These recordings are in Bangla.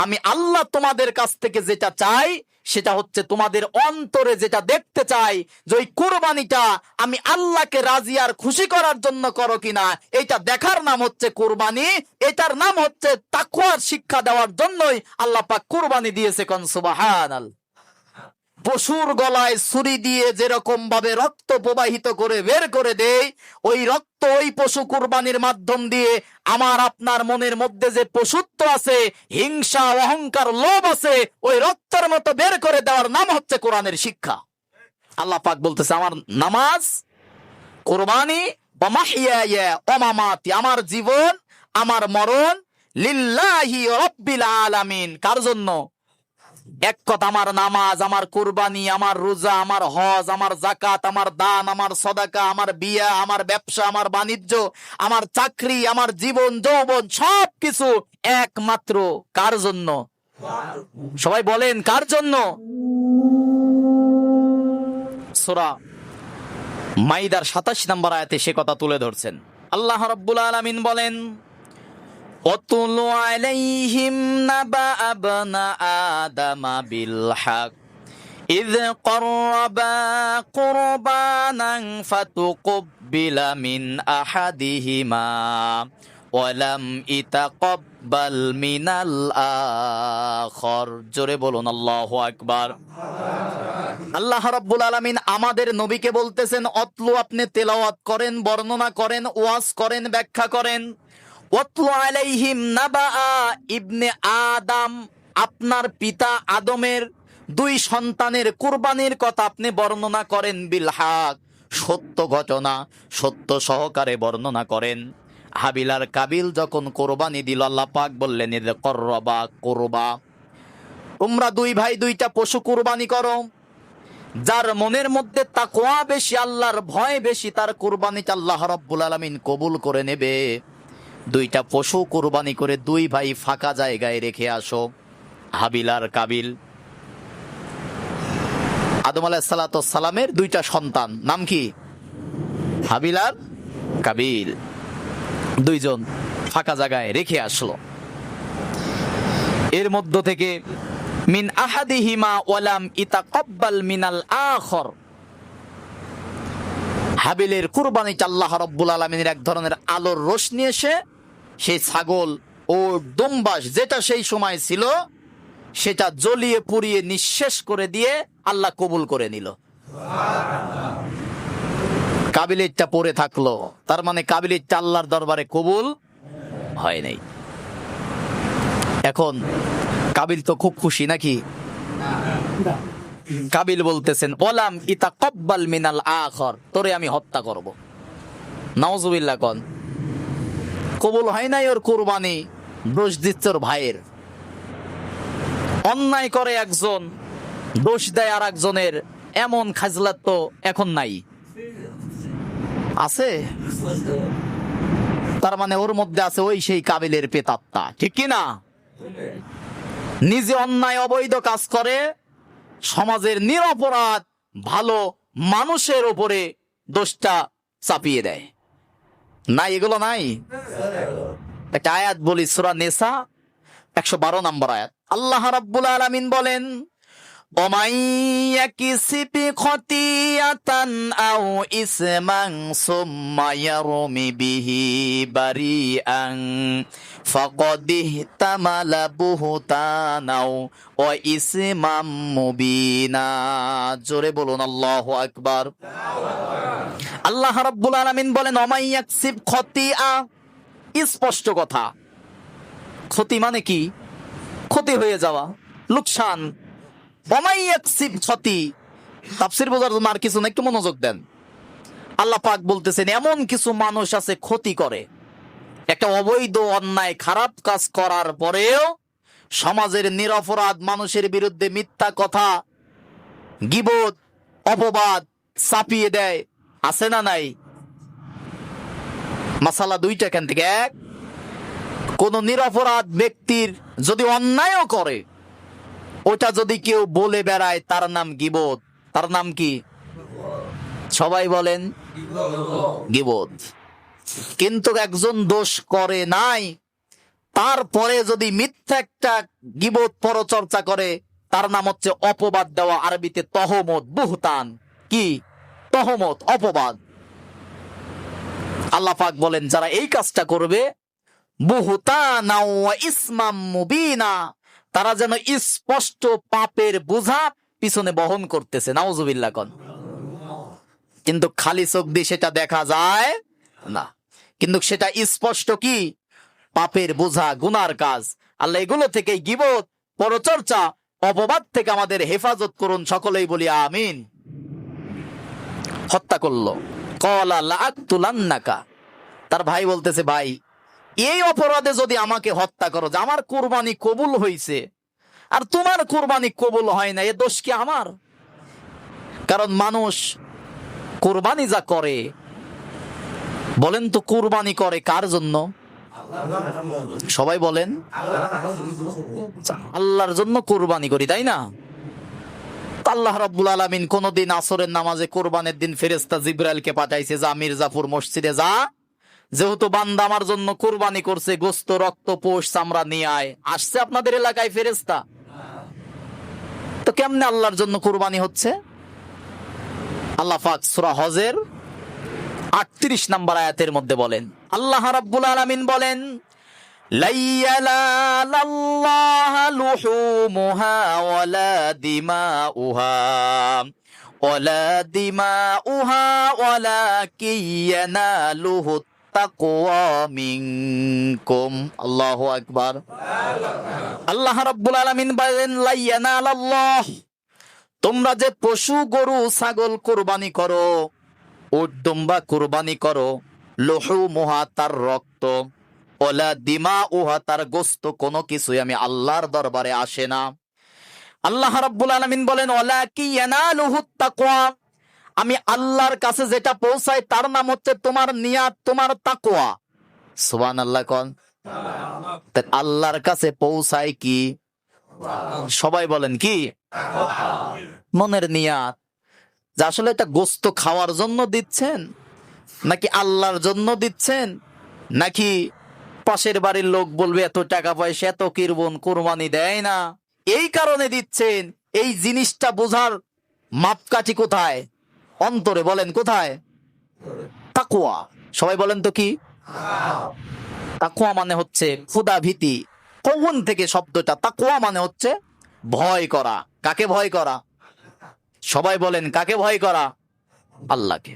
আমি আল্লাহ তোমাদের কাছ থেকে যেটা চাই সেটা হচ্ছে তোমাদের অন্তরে যেটা দেখতে চাই, যে ওই কুরবানিটা আমি আল্লাহকে রাজি আর খুশি করার জন্য করো কিনা, এটা দেখার নাম হচ্ছে কুরবানি। এটার নাম হচ্ছে তাকওয়ার শিক্ষা দেওয়ার জন্যই আল্লাহ পাক কুরবানি দিয়েছে। কোন সুবহানাল্লাহ। পশুর গলায় ছুরি দিয়ে যেরকম ভাবে রক্ত প্রবাহিত করে বের করে দেয়, ওই রক্ত ওই পশু কুরবানির মাধ্যম দিয়ে আমার আপনার মনের মধ্যে যে পশুত্ব আছে, হিংসা, অহংকার, লোভ আছে, ওই রক্তের মতো বের করে দেওয়ার নাম হচ্ছে কোরআনের শিক্ষা। আল্লাহ পাক বলতেছে আমার নামাজ, কুরবানি, ওয়া মাহইয়ায়া ওয়া মামাতি, আমার জীবন আমার মরণ, লিল্লাহি রাব্বিল আলামিন, কার জন্য? এক কথা, আমার নামাজ, আমার কুরবানি, আমার রোজা, আমার হজ, আমার যাকাত, আমার দান, আমার সদাকা, আমার বিয়া, আমার ব্যবসা, আমার বাণিজ্য, আমার চাকরি, আমার জীবন যৌবন, সবকিছু একমাত্র কার জন্য? সবাই বলেন কার জন্য? সূরা মাইদার 27 নম্বর আয়াতে সে কথা তুলে ধরছেন। আল্লাহ রাব্বুল আলামিন বলেন, ওয়াতুলু আলাইহিম নাবা আবনা আদামা বিল হক ইয ক্বাররাবা কুরবানান ফাতুকুব্বিলা মিন আহাদিহিমা ওয়া লাম ইতাকাব্বাল মিনাল আখর। জোরে বলুন আল্লাহু আকবার। আল্লাহ রাব্বুল আলামিন আমাদের নবীকে বলতেছেন, অতলু, আপনি তেলাওয়াত করেন, বর্ণনা করেন, ওয়াজ করেন, ব্যাখ্যা করেন। ওয়াতলু আলাইহিম নাবা ইবনে আদম, আপনার পিতা আদমের 2 সন্তানের কুরবানির কথা আপনি বর্ণনা করেন, বিল হক, সত্য ঘটনা, সত্য সহকারে বর্ণনা করেন। হাবিল আর কাবিল যখন কোরবানি দিল, আল্লাহ পাক বললেন, ইয ক্বাররাবা কুরবা, তোমরা 2 ভাই 2টা পশু কুরবানি করো। যার মনের মধ্যে তাকওয়া বেশি, আল্লাহর ভয় বেশি, তার কুরবানিটা আল্লাহ রাব্বুল আলামিন কবুল করে নেবে। 2টা পশু কুরবানি করে 2 ভাই ফাঁকা জায়গায় রেখে আসো। হাবিল আর কাবিল, আদম আলাইহিস সালাতু ওয়াস সালামের 2টা সন্তান, নাম কি? হাবিল আর কাবিল। 2 জন ফাঁকা জায়গায় রেখে আসলো। এর মধ্য থেকে মিন আহাদিহিমা ওয়ালাম ইতাকাব্বাল মিনাল আখর, হাবিলের কুরবানিটা আল্লাহ রাব্বুল আলামিনের এক ধরনের আলোর রোশনি এসে সেই ছাগল ও দুম্বাস যেটা সেই সময় ছিল সেটা জ্বলিয়ে পুড়িয়ে নিঃশেষ করে দিয়ে আল্লাহ কবুল করে নিল। কাবিলেরটা পড়ে থাকলো, তার মানে কাবিলেরটা আল্লাহর দরবারে কবুল হয় নাই। এখন কাবিল তো খুব খুশি নাকি? কাবিল বলতেছেন, ওয়ালাম ইতাকাব্বাল মিনাল আখর, তোরে আমি হত্যা করব। নাউজুবিল্লাহ। কোন কবুল হয় নাই ওর কুরবানি, দোষ দিচ্ছে ওর ভাইয়ের। অন্যায় করে একজন, দোষ দেয় আর একজনের, এমন খাজলাত তো এখন নাই, আছে? তার মানে ওর মধ্যে আছে ওই সেই কাবিলের পেতাত্তা, ঠিক কি না? নিজে অন্যায় অবৈধ কাজ করে, সমাজের নিরপরাধ ভালো মানুষের উপরে দোষটা চাপিয়ে দেয়। নাই এগুলো নাই? একটা আয়াত বলি, সূরা নিসা 112 নম্বর আয়াত। আল্লাহ রাব্বুল আলামিন বলেন, ওমাই ইয়াকিসিবি খতিয়াতান আও ইসমান সুম্মা ইয়ারমি বিহি বারিআন ফাকাদ ইহতামালা বুহতানাও ওয়া ইসমাম মুবিনা। জোরে বলুন আল্লাহু আকবার। আল্লাহ রাব্বুল আলামিন বলেন, ওমাই ইয়াকসিব খতিয়া, স্পষ্ট কথা। ক্ষতি মানে কি? ক্ষতি হয়ে যাওয়া, লোকসান। ওমাই ইয়াকসিব ক্ষতি, তাফসীর বোঝার জন্য আর কিছু না, একটু মনোযোগ দেন। আল্লাহ পাক বলতেছেন, এমন কিছু মানুষ আছে ক্ষতি করে, একটা অবৈধ অন্যায় খারাপ কাজ করার পরেও সমাজের নিরপরাধ মানুষের বিরুদ্ধে মিথ্যা কথা, গীবত, অপবাদ চাপিয়ে দেয়, আছে না নাই? মাসালা 2টা এখান থেকে। এক, কোন নিরপরাধ ব্যক্তির যদি অন্যায়ও করে, ওটা যদি কেউ বলে বেড়ায়, তার নাম গীবত। তার নাম কি? সবাই বলেন, গীবত। কিন্তু একজন দোষ করে নাই, তারপরে যদি মিথ্যা একটা গীবত পরচর্চা করে, তার নাম হচ্ছে অপবাদ দেওয়া, আরবিতে তহমত, বুহতান। কি? তহমত, অপবাদ। আল্লাহ পাক বলেন যারা এই কাজটা করবে, বুহতানা ওয়া ইসমাম মুবিনা, তারা যেন স্পষ্ট পাপের বোঝা পিছনে বহন করতেছে। নাউজুবিল্লাহ কোন। কিন্তু খালি চোখ দিয়ে সেটা দেখা যায় না, কিন্তু সেটা স্পষ্ট কি? পাপের বোঝা, গুনার কাজ। আল্লাহ এগুলো থেকে, গীবত, পরচর্চা, অপবাদ থেকে আমাদের হেফাজত করুন। সকলেই বলি আমিন। হত্যা করলো, ক্বালা লাআকতুলান্নাকা। তার ভাই বলতেছে, ভাই এই অপরাধে যদি আমাকে হত্যা করো, যে আমার কুরবানি কবুল হয়েছে আর তোমার কুরবানি কবুল হয় না, এ দোষ কি আমার? কারণ মানুষ কুরবানি যা করে, বলেন তো কুরবানি করে কার জন্য? সবাই বলেন। আল্লাহর জন্য কুরবানি করি, তাই না? আল্লাহ রাব্বুল আলামিন কোনদিন আসরের নামাজে কোরবানের দিন ফেরেশতা জিবরাইলকে পাঠাইছে, যা মির্জাপুর মসজিদে যা, যেহেতু বান্দা আমার জন্য কুরবানি করছে, গোস্ত, রক্ত, পোষ, চামড়া নিয়ে আয়। আসছে আপনাদের এলাকায় ফেরেশতা? তো কেমনে আল্লাহর জন্য কুরবানি হচ্ছে? আল্লাহ পাক সূরা হজের 38 নম্বর আয়াতের মধ্যে বলেন, আল্লাহ রাব্বুল আলামিন বলেন, লাইয়ালাল্লাহা লুহুমুহা ওয়ালা দিমাউহা ওয়ালাকিন ইয়ানালুহু তাকওয়া মিনকুম। আল্লাহু আকবার। আল্লাহ রাব্বুল আলামিন বলেন, লাইয়ানালাল্লাহ, তোমরা যে পশু, গরু, ছাগল কুরবানি করো, উট, দুম্বা কুরবানি করো, লুহুমুহা, তার রক্ত, ওয়ালা দিমাউহা, তার গোশত, কোনো কিছুই আমি আল্লাহর দরবারে আসে না। আল্লাহ রাব্বুল আলামিন বলেন, ওয়ালাকিন ইয়ানালুহু তাকওয়া, আমি আল্লাহর কাছে যেটা পৌঁছাই তার নাম হচ্ছে তোমার নিয়াত, তোমার তাকওয়া। সুবহানাল্লাহ কোন। আল্লাহর কাছে পৌঁছায় কি? সবাই বলেন কি? মনের নিয়াত। যে আসলে এটা গোস্ত খাওয়ার জন্য দিচ্ছেন, নাকি আল্লাহর জন্য দিচ্ছেন, নাকি পাশের বাড়ির লোক বলবে এত টাকা পয়সা, এত কিরবন, কোরবানি দেয় না, এই কারণে দিচ্ছেন। এই জিনিসটা বোঝার মাপকাঠি কোথায়? অন্তরে। বলেন কোথায়? তাকওয়া। সবাই বলেন তো কি? তাকওয়া মানে হচ্ছে খোদা ভীতি। কখন থেকে শব্দটা? তাকওয়া মানে হচ্ছে ভয় করা। কাকে ভয় করা? সবাই বলেন কাকে ভয় করা? আল্লাহকে।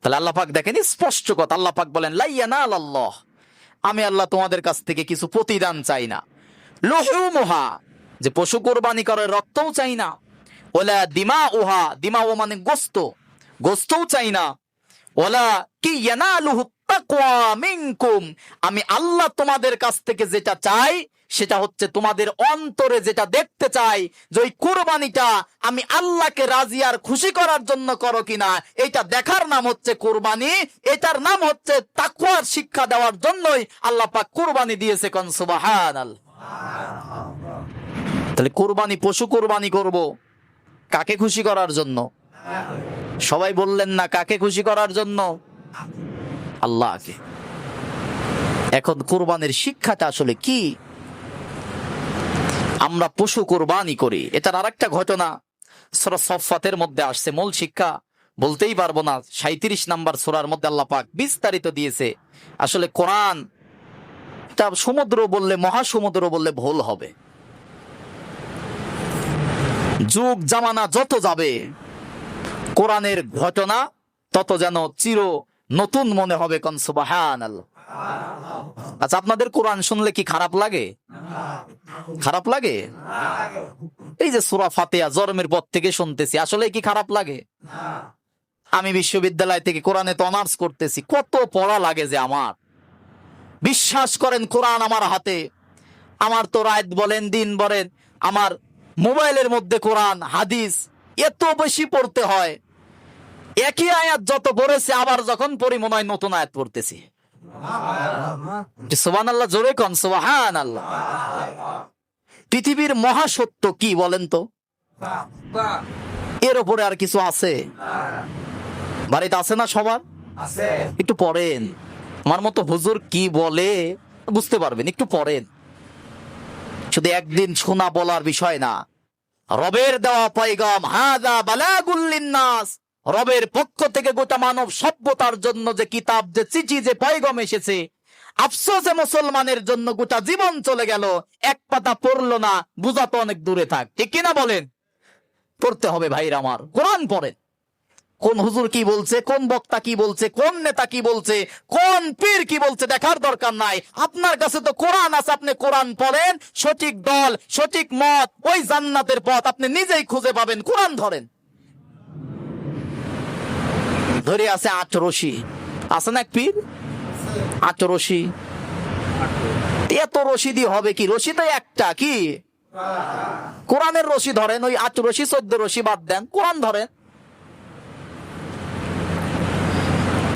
তাহলে আল্লাহ পাক দেখেন স্পষ্ট কথা, আল্লাহ পাক বলেন, লাইয়ানালাল্লাহ, আমি আল্লাহ তোমাদের কাছ থেকে কিছু প্রতিদান চাই না। লুহুমুহা, যে পশু কোরবানি করে রক্তও চাই না। ওয়ালা দিমাউহা, দিমাউ মানে গোস্ত, গোস্তও চাই না। ওয়ালা কি ইয়ানালুহু তাকওয়া মিনকুম, আমি আল্লাহ তোমাদের কাছ থেকে যেটা চাই সেটা হচ্ছে তোমাদের অন্তরে যেটা দেখতে চাই, যে ওই কুরবানিটা আমি আল্লাহকে রাজি আর খুশি করার জন্য করো কিনা, এটা দেখার নাম হচ্ছে কুরবানি। এটার নাম হচ্ছে তাকওয়ার শিক্ষা দেওয়ার জন্যই আল্লাহ পাক কুরবানি দিয়েছে। কোন সুবহানাল্লাহ। তাহলে কুরবানি, পশু কুরবানি করব কাকে খুশি করার জন্য? সবাই বললেন না কাকে খুশি করার জন্য? আল্লাহকে। এখন কুরবানির শিক্ষাটা আসলে কি? আমরা পশু কুরবানি করি, এটার আরেকটা ঘটনা সূরা সফফাতের মধ্যে আসছে। মূল শিক্ষা বলতেই পারবো না, 37 নম্বর সূরার মধ্যে আল্লাহ পাক বিস্তারিত দিয়েছে। আসলে কোরআন এটা সমুদ্র বললে, মহাসমুদ্র বললে ভুল হবে। যুগ জামানা যত যাবে, কোরআনের ঘটনা তত যেন চির নতুন মনে হবে। কোন সুবহানাল্লাহ। আচ্ছা, আপনাদের কোরআন শুনলে কি খারাপ লাগে? খারাপ লাগে? এই যে সূরা ফাতিহা জন্মের পর থেকে শুনতেছি, আসলে কি খারাপ লাগে? আমি বিশ্ববিদ্যালয় থেকে কোরআনে তো অনার্স করতেছি, কত পড়া লাগে যে আমার। বিশ্বাস করেন, কোরআন আমার হাতে, আমার তো রাত বলেন দিন বলেন, আমার মোবাইলের মধ্যে কোরআন হাদিস এত বেশি পড়তে হয়। একই আয়াত যত পড়েছে, আবার যখন পড়ি মনে হয় নতুন আয়াত পড়তেছি। সুবহানাল্লাহ, জোরে কোন সুবহানাল্লাহ। পৃথিবীর মহাসত্য কি বলেন তো? এর উপরে আর কিছু আছে? বাড়িতে আছে না সবার? একটু পড়েন। আমার মতো হুজুর কি বলে বুঝতে পারবেন, একটু পড়েন। শুধু একদিন শোনা বলার বিষয় না, রবের দেওয়া পয়গাম হাযা বালাগুল লিন্নাস, রবের পক্ষ থেকে গোটা মানব সভ্যতার জন্য যে কিতাব, যে চিঠি, যে পয়গাম এসেছে, আফসোসে মুসলমানের জন্য গোটা জীবন চলে গেল, এক পাতা পড়লো না, বুঝা তো অনেক দূরে থাক। ঠিক কিনা বলেন? পড়তে হবে ভাইরা আমার, কোরআন পড়েন। কোন হুজুর কি বলছে, কোন বক্তা কি বলছে, কোন নেতা কি বলছে, কোন পীর কি বলছে দেখার দরকার নাই। আপনার কাছে তো কোরআন আছে, আপনি কোরআন পড়েন, সঠিক দল, সঠিক মত, ওই জান্নাতের পথ আপনি নিজেই খুঁজে পাবেন। কোরআন ধরেন। ধরে আছে 8 রশি, আছে না এক পীর? 8 রশি, এত রশি দিয়ে হবে কি? রশি তো একটা, কি কোরআনের রশি ধরেন। ওই 8 রশি 14 রশি বাদ দেন, কোরআন ধরেন।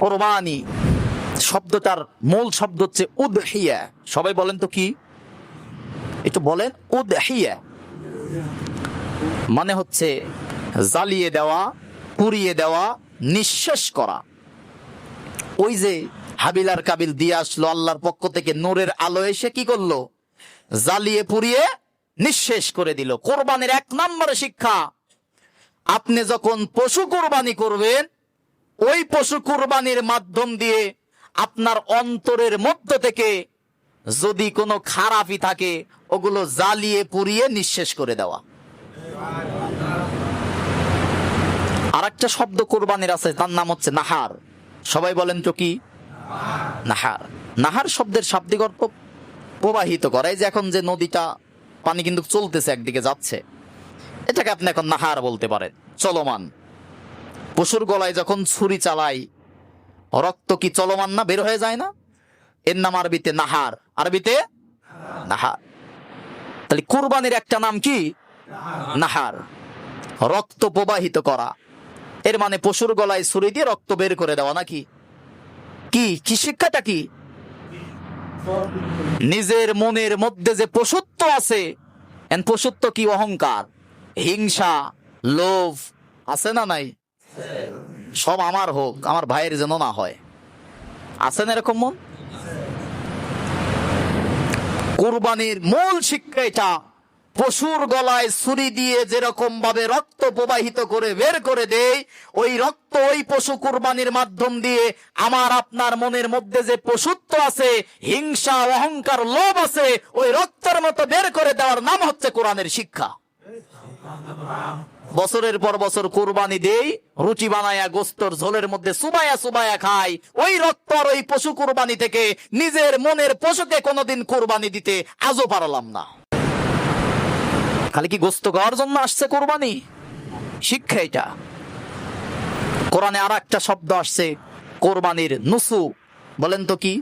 কোরবানি শব্দটার মূল শব্দ হচ্ছে উদহিয়া। সবাই বলেন তো কি? একটু বলেন। উদহিয়া মানে হচ্ছে জ্বালিয়ে দেওয়া, পুড়িয়ে দেওয়া, নিঃশেষ করা। ওই যে হাবিল আর কাবিল দিয়ে আসলো, আল্লাহর পক্ষ থেকে নূরের আলো এসে কি করলো? জ্বালিয়ে পুড়িয়ে নিঃশেষ করে দিল। কোরবানির 1 নম্বর শিক্ষা, আপনি যখন পশু কোরবানি করবেন, ওই পশু কুরবানির মাধ্যম দিয়ে আপনার অন্তরের মধ্য থেকে যদি কোনো খারাপই থাকে, ওগুলো জ্বালিয়ে পুড়িয়ে নিঃশেষ করে দেওয়া। আর একটা শব্দ কোরবানির আছে, তার নাম হচ্ছে নাহার। সবাই বলেন তো কি? নাহার। নাহার শব্দের শাব্দিক অর্থ প্রবাহিত করা। এই যে এখন যে নদীটা পানি কিন্তু চলতেছে, একদিকে যাচ্ছে, এটাকে আপনি এখন নাহার বলতে পারেন, চলমান। পশুর গলায় যখন ছুরি চালাই, রক্ত কি চলমান না, বের হয়ে যায় না? এর নাম আরবিতে নাহার, আরবিতে নাহার। তাহলে কুরবানির একটা নাম কি? নাহার, রক্ত প্রবাহিত করা। এর মানে পশুর গলায় ছুরি দিয়ে রক্ত বের করে দেওয়া নাকি? কি কি শিক্ষাটা কি? নিজের মনের মধ্যে যে পশুত্ব আছে, পশুত্ব কি? অহংকার, হিংসা, লোভ আছে না নাই? সব আমার হোক, আমার ভাইয়ের যেন না হয়, আছে না এরকম মন? কুরবানির মূল শিক্ষা এটা। পশুর গলায় ছুরি দিয়ে যেরকম ভাবে রক্ত প্রবাহিত করে বের করে দেয়, ওই রক্ত ওই পশু কুরবানির মাধ্যম দিয়ে আমার আপনার মনের মধ্যে যে পশুত্ব আছে, হিংসা, অহংকার, লোভ আছে, ওই রক্তের মতো বের করে দেওয়ার নাম হচ্ছে কোরআনের শিক্ষা। বছরের পর বছর কুরবানি দেই, রুটি বানায়া গোস্তর ঝোলের মধ্যে সুবায়া সুবায়া খাই, ওই রক্ত আর ওই পশু কুরবানি থেকে নিজের মনের পশুকে কোনোদিন কুরবানি দিতে আজও পারলাম না। খালি কি গোস্ত খাওয়ার জন্য আসছে কুরবানি? শিক্ষা এটা। কোরআনে আর একটা শব্দ আসছে কোরবানির, নুসু। বলেন তো কি?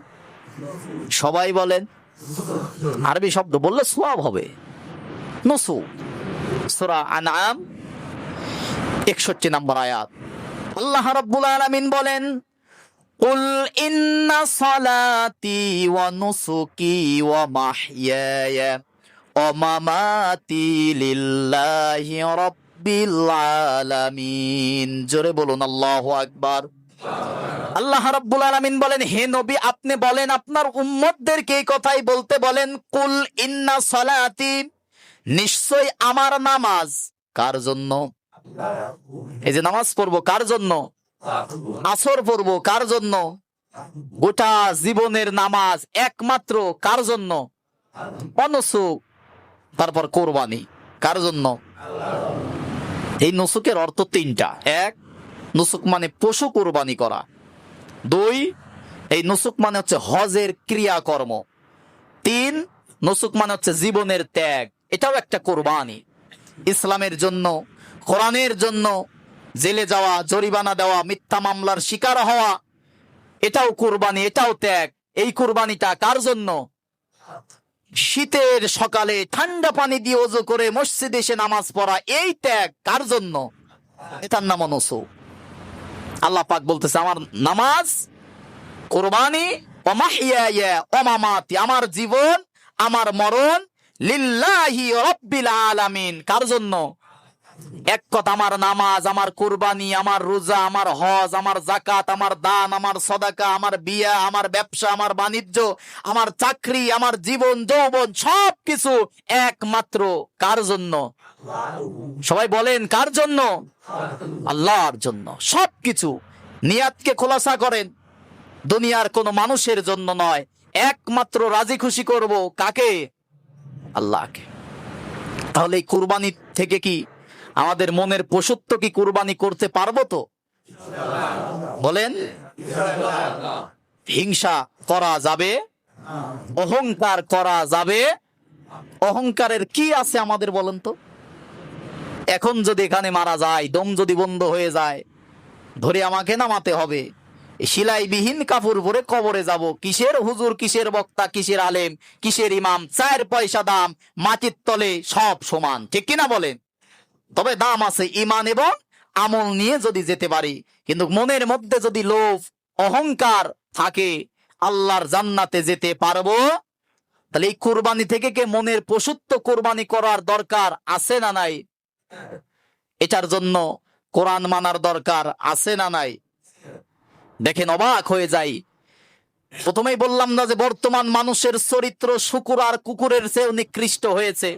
সবাই বলেন। আরবি শব্দ বললে সওয়াব হবে। নুসু, সূরা আনআম 61 নম্বর আয়াত। আল্লাহ রাব্বুল আলামিন বলেন, কুল ইন্না সালাতি ওয়া নুসুকি ওয়া মাহইয়ায়া ওয়া মামাতি লিল্লাহি রাব্বিল আলামিন। জোরে বলুন আল্লাহু আকবার। আল্লাহ রাব্বুল আলামিন বলেন, হে নবী আপনি বলেন, আপনার উম্মতদেরকে এই কথাই বলতে বলেন, কুল ইন্না সালাতি, নিশ্চয় আমার নামাজ। কার জন্য? এই যে নামাজ পড়বো কার জন্য? আসর পড়বো কার জন্য? গোটা জীবনের নামাজ একমাত্র কার জন্য? অনুসুক। তারপর কোরবানি কার জন্য? এই নুসুকের অর্থ 3টা। 1, নুসুক মানে পশু কোরবানি করা। 2, এই নুসুক মানে হচ্ছে হজের ক্রিয়াকর্ম। 3, নুসুক মানে হচ্ছে জীবনের ত্যাগ। এটাও একটা কোরবানি। ইসলামের জন্য, কোরআনের জন্য জেলে যাওয়া, জরিমানা দেওয়া, মিথ্যা মামলার শিকার হওয়া, এটাও কোরবানি, এটাও ত্যাগ। এই কোরবানিটা কার জন্য? শীতের সকালে ঠান্ডা পানি দিয়ে ওযু করে মসজিদে এসে নামাজ পড়া, এই ত্যাগ কার জন্য? এটার নাম নুসুক। আল্লাহ পাক বলতেছে, আমার নামাজ, কোরবানি, ওয়া মাহইয়ায়া ওয়া মামাতি, আমার জীবন, আমার মরণ, লিল্লাহি রাব্বিল আলামিন। কার জন্য? এক কথা, আমার নামাজ, আমার কুরবানি, আমার রোজা, আমার হজ, আমার জাকাত, আমার দান, আমার সদাকা, আমার বিয়া, আমার ব্যবসা, আমার বাণিজ্য, আমার চাকরি, আমার জীবন যৌবন, সবকিছু একমাত্র কার জন্য? সবাই বলেন কার জন্য? আল্লাহর জন্য। সবকিছু নিয়াতকে খোলাসা করেন, দুনিয়ার কোনো মানুষের জন্য নয়, একমাত্র রাজি খুশি করব কাকে? আল্লাহকে। তাহলে এই কুরবানি থেকে কি আমাদের মনের পশুত্ব কি কুরবানি করতে পারবো তো? বলেন। হিংসা করা যাবে, অহংকার করা যাবে। অহংকারের কি আছে আমাদের বলেন তো? এখন যদি এখানে মারা যায়, দম যদি বন্ধ হয়ে যায়, ধরে আমাকে নামাতে হবে, সিলাইবিহীন কাপড় পরে কবরে যাব। কিসের হুজুর, কিসের বক্তা, কিসের আলেম, কিসের ইমাম? 4 পয়সা দাম, মাটির তলে সব সমান, ঠিক কিনা বলেন? তবে দাম আছে ঈমান এবং আমল নিয়ে যদি যেতে পারি। কিন্তু মনের মধ্যে যদি লোভ, অহংকার থাকে, আল্লাহর জান্নাতে যেতে পারবো? তাহলে এই কুরবানি থেকে কে মনের পশুত্ব কুরবানি করার দরকার আছে না নাই? এটার জন্য কোরআন মানার দরকার আছে না নাই? দেখেন, অবাক হয়ে যাই। প্রথমেই বললাম না যে বর্তমান মানুষের চরিত্র শুকুর আর কুকুরের চেয়েও নিকৃষ্ট হয়েছে।